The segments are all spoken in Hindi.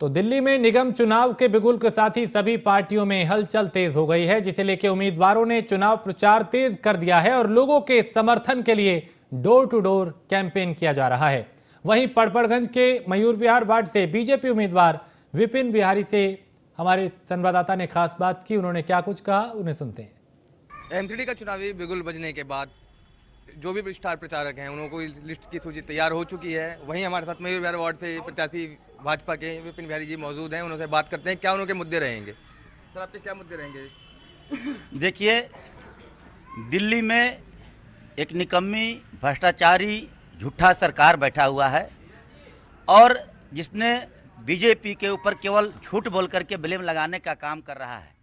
तो दिल्ली में निगम चुनाव के बिगुल के साथ ही सभी पार्टियों में हलचल तेज हो गई है, जिसे लेकर उम्मीदवारों ने चुनाव प्रचार तेज कर दिया है और लोगों के समर्थन के लिए डोर टू डोर कैंपेन किया जा रहा है। वहीं पड़पड़गंज के मयूर विहार वार्ड से बीजेपी उम्मीदवार विपिन बिहारी से हमारे संवाददाता ने खास बात की। उन्होंने क्या कुछ कहा, उन्हें सुनते हैं। एमसीडी का चुनावी बिगुल बजने के बाद जो भी स्टार प्रचारक हैं उनको लिस्ट की सूची तैयार हो चुकी है। वहीं हमारे साथ मयूर विहार वार्ड से प्रत्याशी भाजपा के विपिन बिहारी जी मौजूद हैं। उनसे बात करते हैं क्या उनके मुद्दे रहेंगे। सर, आपके क्या मुद्दे रहेंगे? देखिए, दिल्ली में एक निकम्मी भ्रष्टाचारी झूठा सरकार बैठा हुआ है और जिसने बीजेपी के ऊपर केवल झूठ बोल करके ब्लेम लगाने का काम कर रहा है।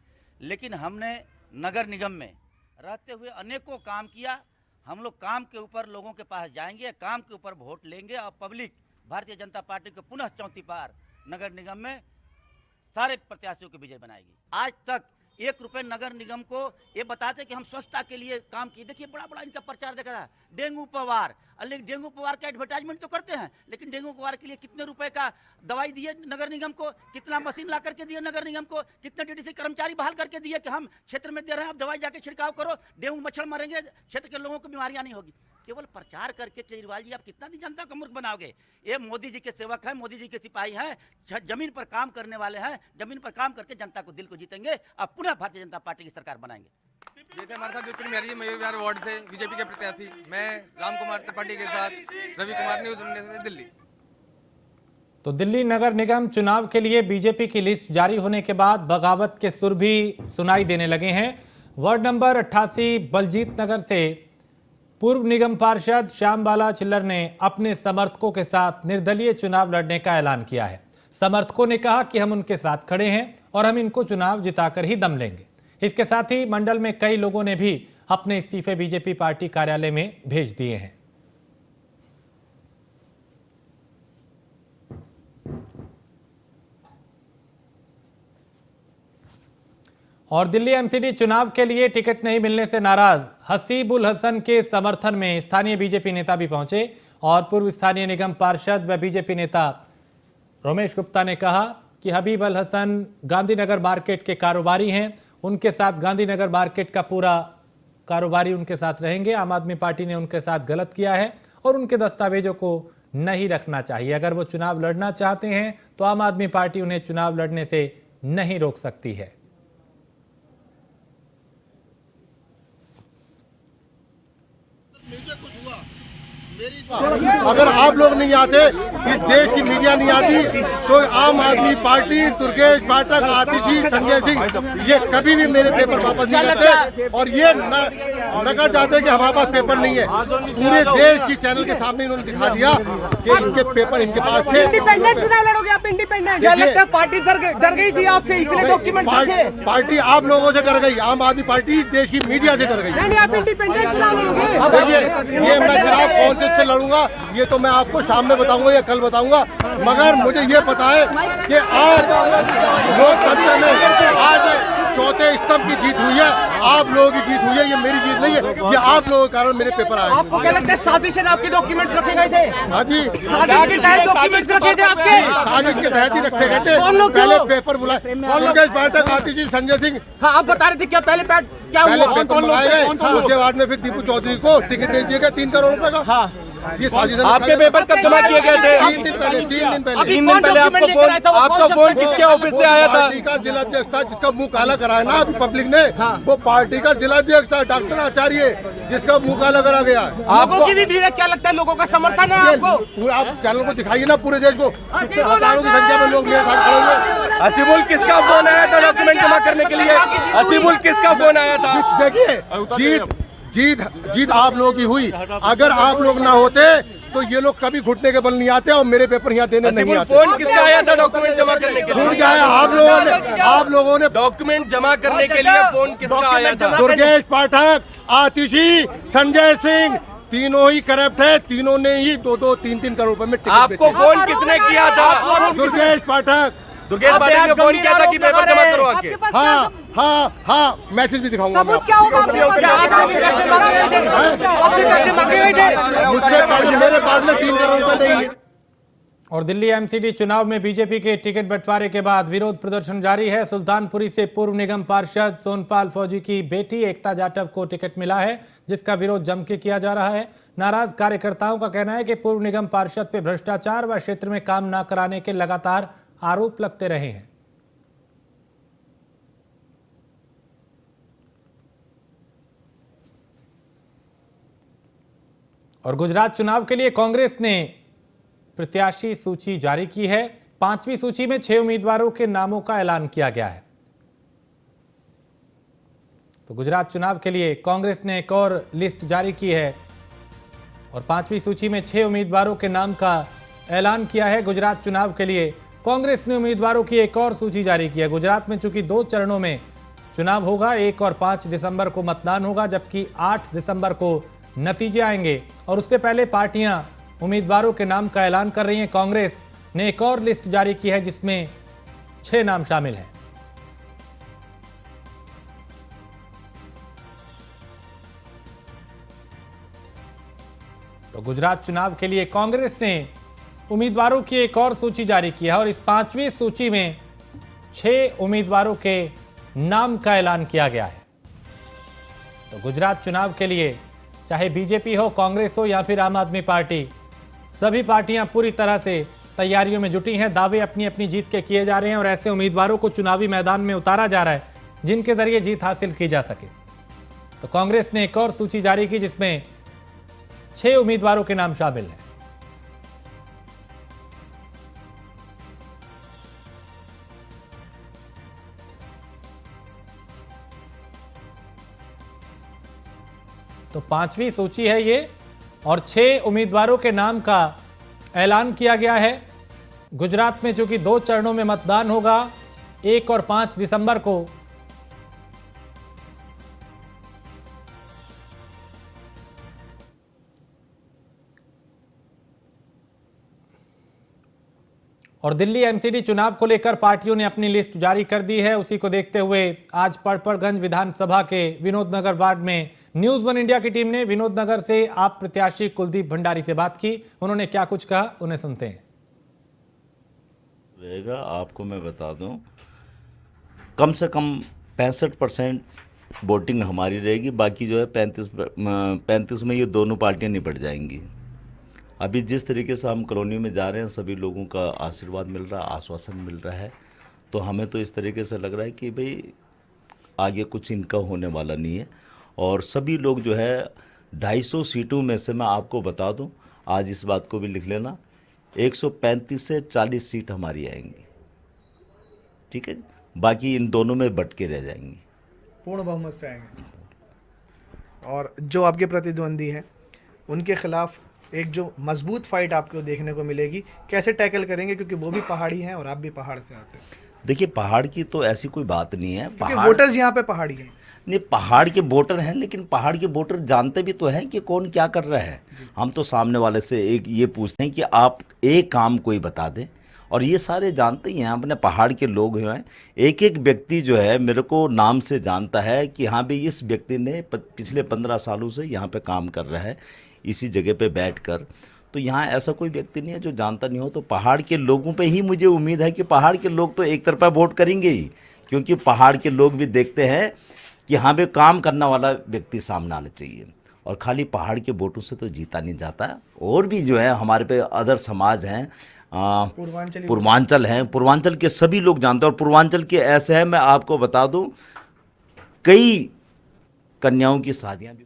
लेकिन हमने नगर निगम में रहते हुए अनेकों काम किया। हम लोग काम के ऊपर लोगों के पास जाएंगे, काम के ऊपर वोट लेंगे और पब्लिक भारतीय जनता पार्टी को पुनः चौथी बार नगर निगम में सारे प्रत्याशियों को विजय बनाएगी। आज तक 1 रुपये नगर निगम को ये बताते कि हम स्वच्छता के लिए काम किए। देखिए, बड़ा बड़ा इनका प्रचार देखा रहा है। डेंगू पवार, लेकिन डेंगू पवार का एडवर्टाइजमेंट तो करते हैं, लेकिन डेंगू पवार के लिए कितने रुपए का दवाई दिए नगर निगम को, कितना मशीन ला करके दिए नगर निगम को, कितने डीडीसी कर्मचारी बहाल करके दिए कि हम क्षेत्र में दे रहे हैं, आप दवाई जाके छिड़काव करो, डेंगू मच्छर मरेंगे, क्षेत्र के लोगों को बीमारियां नहीं होगी। केवल प्रचार करके केजरीवाल जी आप कितना दिन जनता को मूर्ख बनाओगे? ये मोदी जी के सेवक हैं, मोदी जी के सिपाही हैं, जमीन पर काम करने वाले हैं। जमीन पर काम करके जनता को दिल को जीतेंगे और पुनः भारतीय जनता पार्टी की सरकार बनाएंगे। जैसे हमारे साथ विपिन बिहारी जी मयूर विहार वार्ड से बीजेपी के प्रत्याशी, मैं राम कुमार त्रिपाठी के साथ रवि कुमार, न्यूज़ इंडिया से दिल्ली। तो दिल्ली नगर निगम चुनाव के लिए बीजेपी की लिस्ट जारी होने के बाद बगावत के सुर भी सुनाई देने लगे हैं। वार्ड नंबर 88 बलजीत नगर से पूर्व निगम पार्षद श्यामबाला चिल्लर ने अपने समर्थकों के साथ निर्दलीय चुनाव लड़ने का ऐलान किया है। समर्थकों ने कहा कि हम उनके साथ खड़े हैं और हम इनको चुनाव जिताकर ही दम लेंगे। इसके साथ ही मंडल में कई लोगों ने भी अपने इस्तीफे बीजेपी पार्टी कार्यालय में भेज दिए हैं। और दिल्ली एमसीडी चुनाव के लिए टिकट नहीं मिलने से नाराज हसीब उल हसन के समर्थन में स्थानीय बीजेपी नेता भी पहुंचे और पूर्व स्थानीय निगम पार्षद व बीजेपी नेता रमेश गुप्ता ने कहा कि हबीब अल हसन गांधीनगर मार्केट के कारोबारी हैं, उनके साथ गांधीनगर मार्केट का पूरा कारोबारी उनके साथ रहेंगे। आम आदमी पार्टी ने उनके साथ गलत किया है और उनके दस्तावेजों को नहीं रखना चाहिए। अगर वो चुनाव लड़ना चाहते हैं तो आम आदमी पार्टी उन्हें चुनाव लड़ने से नहीं रोक सकती है। अगर आप लोग नहीं आते, इस देश की मीडिया नहीं आती, तो आम आदमी पार्टी, दुर्गेश पाठक, आतिशी, संजय सिंह ये कभी भी मेरे पेपर वापस नहीं करते। और ये नगर चाहते कि हमारे पास पेपर नहीं है। पूरे देश की चैनल के सामने इन्होंने दिखा दिया कि इनके पेपर इनके पास थे। इंडिपेंडेंट चुनाव लड़ोगे आप? इंडिपेंडेंट क्या लगता है? पार्टी डर गई थी आपसे, इसलिए डॉक्यूमेंट पार्टी आप लोगों से डर गई। आम आदमी पार्टी देश की मीडिया से डर गई। नहीं, आप इंडिपेंडेंट चुनाव लड़ोगे? देखिए, ये मैं चुनाव कौन से लड़ूंगा ये तो मैं आपको शाम में बताऊंगा या कल बताऊंगा, मगर मुझे ये पता है कि आज लोकतंत्र में आज चौथे स्तंभ की जीत हुई है। आप लोगों की जीत हुई है, ये मेरी जीत नहीं है। ये आप लोगों के कारण मेरे पेपर आए। आपको क्या लगता है साजिश है? आपके डॉक्यूमेंट्स रखे गए थे? हाँ जी, साजिश के तहत डॉक्यूमेंट्स रखे थे आपके? साजिश के तहत ही रखे गए थे। पहले पेपर बुलाए, दुर्गेश पाठक, आतिशी, संजय सिंह। हाँ, आप बता रहे थे क्या पहले क्या हुआ? पेपर बुलाए गए, उसके बाद में फिर दीपू चौधरी को टिकट दे दिया गया 3 करोड़ रुपए का। हाँ, ये साजिश। आपके पेपर कब जमा किए गए थे? 3 दिन पहले। 3 दिन पहले। 3 दिन पहले आपका फोन किसके ऑफिस से आया था? पार्टी का जिलाध्यक्ष था, जिसका मुंह काला कराया ना अभी पब्लिक ने। वो पार्टी का जिलाध्यक्ष था, डॉक्टर आचार्य, जिसका मुंह काला करा गया। लोगों की भी भीड़ है, क्या लगता है लोगों का समर्थन है आपको? पूरा आप चैनल को दिखाइए ना पूरे देश को, हजारों की संख्या में लोग मेरे साथ खड़े हुए। हसीबुल किसका फोन आया था डॉक्यूमेंट जमा करने के लिए? हसीबुल किसका फोन आया था? देखिए, जीत आप लोगों की हुई। अगर आप लोग ना होते तो ये लोग कभी घुटने के बल नहीं आते और मेरे पेपर यहाँ देने नहीं आते। फोन किसका आया था डॉक्यूमेंट जमा करने के लिए? फोन क्या है? आप लोगों ने डॉक्यूमेंट जमा करने के लिए फोन किसका आया था? दुर्गेश पाठक, आतिशी, संजय सिंह, तीनों ही करप्ट है। तीनों ने ही 2-2, 3-3 करोड़ रुपए में टिकट। आपको फोन किसने किया था? दुर्गेश पाठक। दुर्गेश पाठक ने फोन किया था कि पेपर जमा करवा के? हाँ, मैसेज भी दिखाऊंगा मैं क्या होगा? मुझसे मेरे पास में 3 करोड़ रुपए नहीं है। और दिल्ली एमसीडी चुनाव में बीजेपी के टिकट बंटवारे के बाद विरोध प्रदर्शन जारी है। सुल्तानपुरी से पूर्व निगम पार्षद सोनपाल फौजी की बेटी एकता जाटव को टिकट मिला है, जिसका विरोध जम के किया जा रहा है। नाराज कार्यकर्ताओं का कहना है कि पूर्व निगम पार्षद पे भ्रष्टाचार व क्षेत्र में काम न कराने के लगातार आरोप लगते रहे हैं। और गुजरात चुनाव के लिए कांग्रेस ने प्रत्याशी सूची जारी की है। 5वीं सूची में 6 उम्मीदवारों के नामों का ऐलान किया गया है। तो गुजरात चुनाव के लिए कांग्रेस ने एक और लिस्ट जारी की है और 5वीं सूची में 6 उम्मीदवारों के नाम का ऐलान किया है। गुजरात चुनाव के लिए कांग्रेस ने उम्मीदवारों की एक और सूची जारी की है। गुजरात में चूंकि 2 चरणों में चुनाव होगा, 1 और 5 दिसंबर को मतदान होगा, जबकि 8 दिसंबर को नतीजे आएंगे और उससे पहले पार्टियां उम्मीदवारों के नाम का ऐलान कर रही हैं। कांग्रेस ने एक और लिस्ट जारी की है जिसमें 6 नाम शामिल हैं। तो गुजरात चुनाव के लिए कांग्रेस ने उम्मीदवारों की एक और सूची जारी की है और इस 5वीं सूची में 6 उम्मीदवारों के नाम का ऐलान किया गया है। तो गुजरात चुनाव के लिए चाहे बीजेपी हो, कांग्रेस हो या फिर आम आदमी पार्टी, सभी पार्टियां पूरी तरह से तैयारियों में जुटी हैं। दावे अपनी अपनी जीत के किए जा रहे हैं और ऐसे उम्मीदवारों को चुनावी मैदान में उतारा जा रहा है जिनके जरिए जीत हासिल की जा सके। तो कांग्रेस ने एक और सूची जारी की जिसमें 6 उम्मीदवारों के नाम शामिल हैं। तो 5वीं सूची है ये और 6 उम्मीदवारों के नाम का ऐलान किया गया है। गुजरात में चूंकि 2 चरणों में मतदान होगा, 1 और 5 दिसंबर को, और दिल्ली एमसीडी चुनाव को लेकर पार्टियों ने अपनी लिस्ट जारी कर दी है। उसी को देखते हुए आज पड़पड़गंज विधानसभा के विनोदनगर वार्ड में न्यूज 1 इंडिया की टीम ने विनोदनगर से आप प्रत्याशी कुलदीप भंडारी से बात की। उन्होंने क्या कुछ कहा, उन्हें सुनते हैं। रहेगा आपको मैं बता दूं, कम से कम 65% वोटिंग हमारी रहेगी, बाकी जो है 35 में ये दोनों पार्टियां निपट जाएंगी। अभी जिस तरीके से हम कॉलोनी में जा रहे हैं, सभी लोगों का आशीर्वाद मिल रहा है, आश्वासन मिल रहा है, तो हमें तो इस तरीके से लग रहा है कि भाई आगे कुछ इनका होने वाला नहीं है। और सभी लोग जो है 250 सीटों में से मैं आपको बता दूं, आज इस बात को भी लिख लेना, 135 से 40 सीट हमारी आएंगी, ठीक है। बाकी इन दोनों में बटके रह जाएंगी। पूर्ण बहुमत से आएंगे। और जो आपके प्रतिद्वंदी हैं उनके खिलाफ एक जो मजबूत फाइट आपको देखने को मिलेगी, कैसे टैकल करेंगे, क्योंकि वो भी पहाड़ी हैं और आप भी पहाड़ से आते हैं। देखिए, पहाड़ की तो ऐसी कोई बात नहीं है। पहाड़ वोटर्स यहाँ पे पहाड़ी हैं। नहीं, पहाड़ के वोटर हैं, लेकिन पहाड़ के वोटर जानते भी तो हैं कि कौन क्या कर रहा है। हम तो सामने वाले से एक ये पूछते हैं कि आप एक काम कोई बता दें, और ये सारे जानते ही हैं। अपने पहाड़ के लोग हैं, एक एक व्यक्ति जो है मेरे को नाम से जानता है कि हाँ भाई इस व्यक्ति ने पिछले 15 सालों से यहाँ पे काम कर रहा है, इसी जगह पे बैठकर। तो यहाँ ऐसा कोई व्यक्ति नहीं है जो जानता नहीं हो। तो पहाड़ के लोगों पे ही मुझे उम्मीद है कि पहाड़ के लोग तो एक तरफा वोट करेंगे ही, क्योंकि पहाड़ के लोग भी देखते हैं कि हाँ भाई काम करने वाला व्यक्ति सामने आना चाहिए। और खाली पहाड़ के वोटों से तो जीता नहीं जाता। और भी जो है हमारे पे अदर समाज हैं, पूर्वांचल हैं, पूर्वांचल के सभी लोग जानते हैं। और पूर्वांचल के ऐसे हैं, मैं आपको बता दूं, कई कन्याओं की शादियां भी।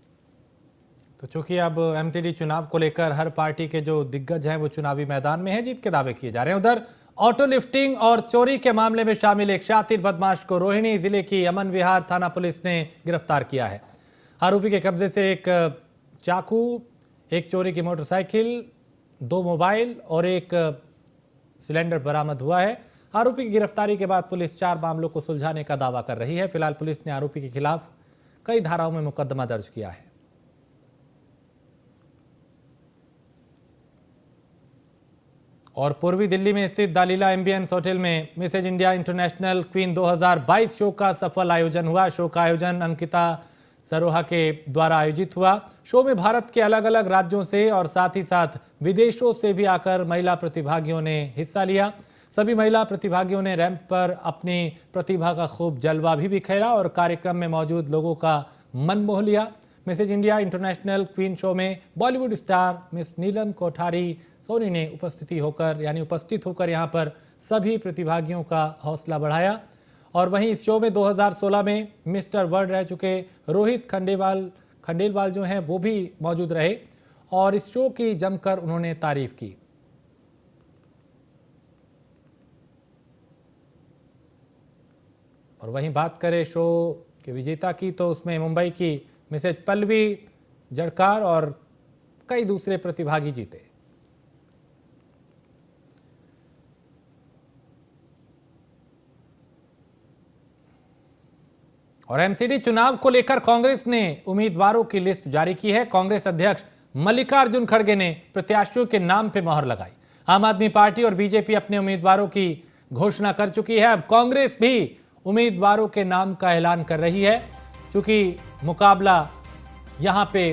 तो चूंकि अब एमसीडी चुनाव को लेकर हर पार्टी के जो दिग्गज हैं वो चुनावी मैदान में हैं, जीत के दावे किए जा रहे हैं। उधर ऑटो लिफ्टिंग और चोरी के मामले में शामिल एक शातिर बदमाश को रोहिणी जिले की अमन विहार थाना पुलिस ने गिरफ्तार किया है। आरोपी के कब्जे से एक चाकू, एक चोरी की मोटरसाइकिल, 2 मोबाइल और एक सिलेंडर बरामद हुआ है। आरोपी की गिरफ्तारी के बाद पुलिस 4 मामलों को सुलझाने का दावा कर रही है। फिलहाल पुलिस ने आरोपी के खिलाफ कई धाराओं में मुकदमा दर्ज किया है। और पूर्वी दिल्ली में स्थित दालीला एम्बियंस होटल में Mrs India International Queen 2022 show का सफल आयोजन हुआ। शो का आयोजन अंकिता सरोहा के द्वारा आयोजित हुआ। शो में भारत के अलग अलग राज्यों से और साथ ही साथ विदेशों से भी आकर महिला प्रतिभागियों ने हिस्सा लिया। सभी महिला प्रतिभागियों ने रैंप पर अपनी प्रतिभा का खूब जलवा भी बिखेरा और कार्यक्रम में मौजूद लोगों का मन मोह लिया। Mrs India International Queen show में Bollywood star Miss Neelam Kothari Soni ने उपस्थित होकर यहां पर सभी प्रतिभागियों का हौसला बढ़ाया। और वहीं इस शो में 2016 में मिस्टर वर्ल्ड रह चुके रोहित खंडेलवाल जो हैं वो भी मौजूद रहे और इस शो की जमकर उन्होंने तारीफ की। और वहीं बात करें शो के विजेता की तो उसमें मुंबई की मिसेज पल्लवी जड़कार और कई दूसरे प्रतिभागी जीते। और एमसीडी चुनाव को लेकर कांग्रेस ने उम्मीदवारों की लिस्ट जारी की है। कांग्रेस अध्यक्ष मल्लिकार्जुन खड़गे ने प्रत्याशियों के नाम पे मोहर लगाई। आम आदमी पार्टी और बीजेपी अपने उम्मीदवारों की घोषणा कर चुकी है। अब कांग्रेस भी उम्मीदवारों के नाम का ऐलान कर रही है। चूंकि मुकाबला यहां पे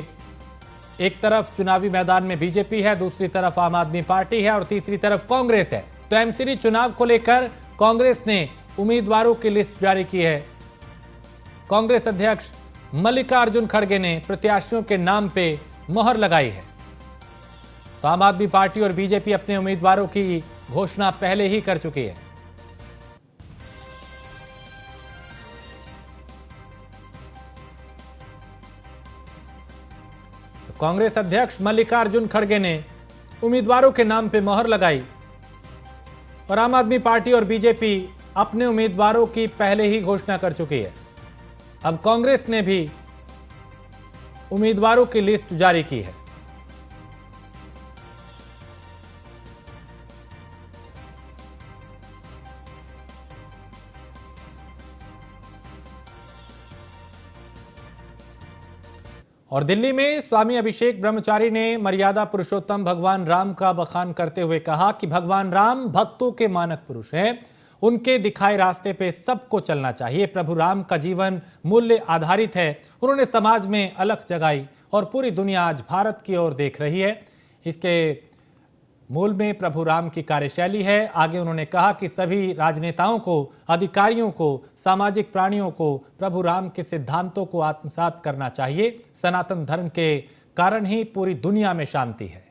एक तरफ चुनावी मैदान में बीजेपी है, दूसरी तरफ आम आदमी पार्टी है और तीसरी तरफ कांग्रेस है। तो एमसीडी चुनाव को लेकर कांग्रेस ने उम्मीदवारों की लिस्ट जारी की है। कांग्रेस अध्यक्ष मल्लिकार्जुन खड़गे ने प्रत्याशियों के नाम पे मोहर लगाई है। तो आम आदमी पार्टी और बीजेपी अपने उम्मीदवारों की घोषणा पहले ही कर चुकी है। तो कांग्रेस अध्यक्ष मल्लिकार्जुन खड़गे ने उम्मीदवारों के नाम पे मोहर लगाई और आम आदमी पार्टी और बीजेपी अपने उम्मीदवारों की पहले ही घोषणा कर चुकी है। अब कांग्रेस ने भी उम्मीदवारों की लिस्ट जारी की है। और दिल्ली में स्वामी अभिषेक ब्रह्मचारी ने मर्यादा पुरुषोत्तम भगवान राम का बखान करते हुए कहा कि भगवान राम भक्तों के मानक पुरुष हैं, उनके दिखाए रास्ते पे सबको चलना चाहिए। प्रभु राम का जीवन मूल्य आधारित है। उन्होंने समाज में अलख जगाई और पूरी दुनिया आज भारत की ओर देख रही है। इसके मूल में प्रभु राम की कार्यशैली है। आगे उन्होंने कहा कि सभी राजनेताओं को, अधिकारियों को, सामाजिक प्राणियों को प्रभु राम के सिद्धांतों को आत्मसात करना चाहिए। सनातन धर्म के कारण ही पूरी दुनिया में शांति है।